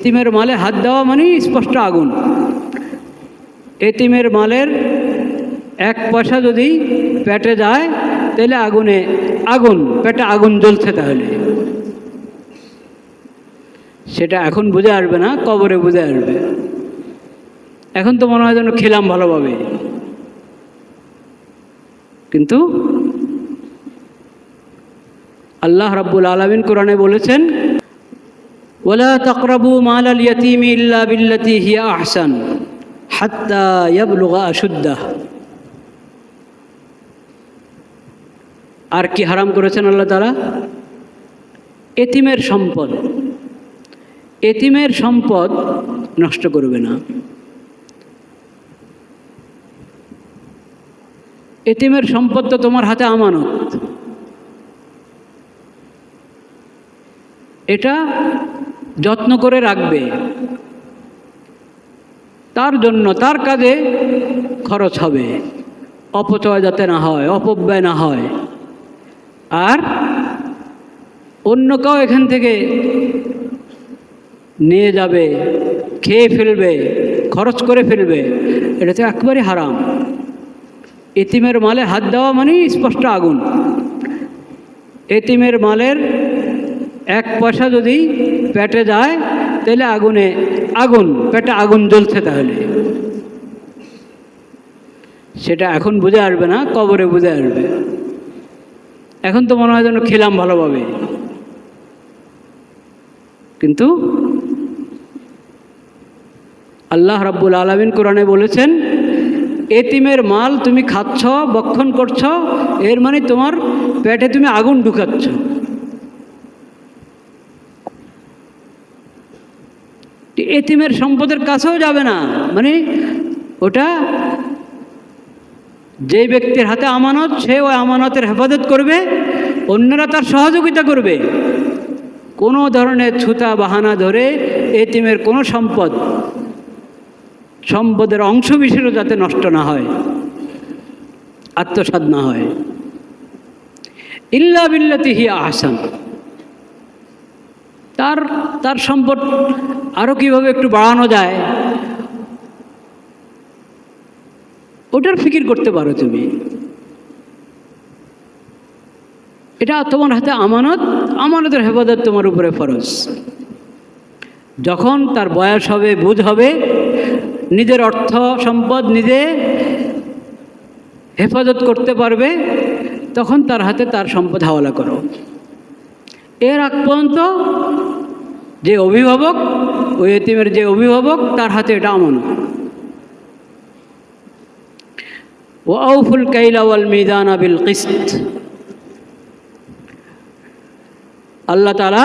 এতিমের মালে হাত দেওয়া মানেই স্পষ্ট আগুন। এতিমের মালের এক পয়সা যদি পেটে যায় তাহলে আগুন পেটে আগুন জ্বলছে। তাহলে সেটা এখন বুঝে আসবে না, কবরে বুঝে আসবে। এখন তো মনে হয় যেন খেলাম ভালোভাবে, কিন্তু আল্লাহ রাব্বুল আলামিন কোরআনে বলেছেন, ওয়ালা তাকরাবু মালাল ইয়াতীমি ইল্লা বিল্লাতী হিয়া আহসান হাত্তা ইয়াবলুগা আশুদ্দাহ। আর কি হারাম করেছেন আল্লাহ তাআলা? এতিমের সম্পদ। এতিমের সম্পদ নষ্ট করবে না। এতিমের সম্পদ তো তোমার হাতে আমানত, এটা যত্ন করে রাখবে, তার জন্য তার কাজে খরচ হবে, অপচয় যাতে না হয়, অপব্যয় না হয়। আর অন্য কেউ এখান থেকে নিয়ে যাবে, খেয়ে ফেলবে, খরচ করে ফেলবে, এটা তো একেবারে হারাম। এতিমের মালে হাত দেওয়া মানেই স্পষ্ট আগুন। এতিমের মালের এক পয়সা যদি পেটে যায় তাহলে আগুন পেটে আগুন জ্বলছে। তাহলে সেটা এখন বুঝে আসবে না, কবরে বুঝে আসবে। এখন তো মনে হয় যেন খেলাম ভালোভাবে, কিন্তু আল্লাহ রাব্বুল আলামিন কোরআনে বলেছেন, এতিমের মাল তুমি খাচ্ছ, ভক্ষণ করছ, এর মানে তোমার পেটে তুমি আগুন ঢুকাচ্ছ। এতিমের সম্পদের কাছেও যাবে না, মানে ওটা যে ব্যক্তির হাতে আমানত, সে ওই আমানতের হেফাজত করবে, অন্যরা তার সহযোগিতা করবে। কোনো ধরনের ছুতা বাহানা ধরে এতিমের কোনো সম্পদের অংশ বিশেষও যাতে নষ্ট না হয়, আত্মসাৎ না হয়। ইল্লা বিল্লাতি হিয়া আহসান। তার সম্পদ আরও কীভাবে একটু বাড়ানো যায় ওটার ফিকির করতে পারো তুমি। এটা তোমার হাতে আমানতের হেফাজত তোমার উপরে ফরজ। যখন তার বয়স হবে, বুঝ হবে, নিজের অর্থ সম্পদ নিজে হেফাজত করতে পারবে, তখন তার হাতে তার সম্পদ হাওয়ালা করো। এর আগ পর্যন্ত যে অভিভাবক, ওই এতিমের যে অভিভাবক, তার হাতে এটা আমানত। ওয়া আউফুল কাইলা ওয়াল মিজানা বিল কিসত। আল্লাহ তাআলা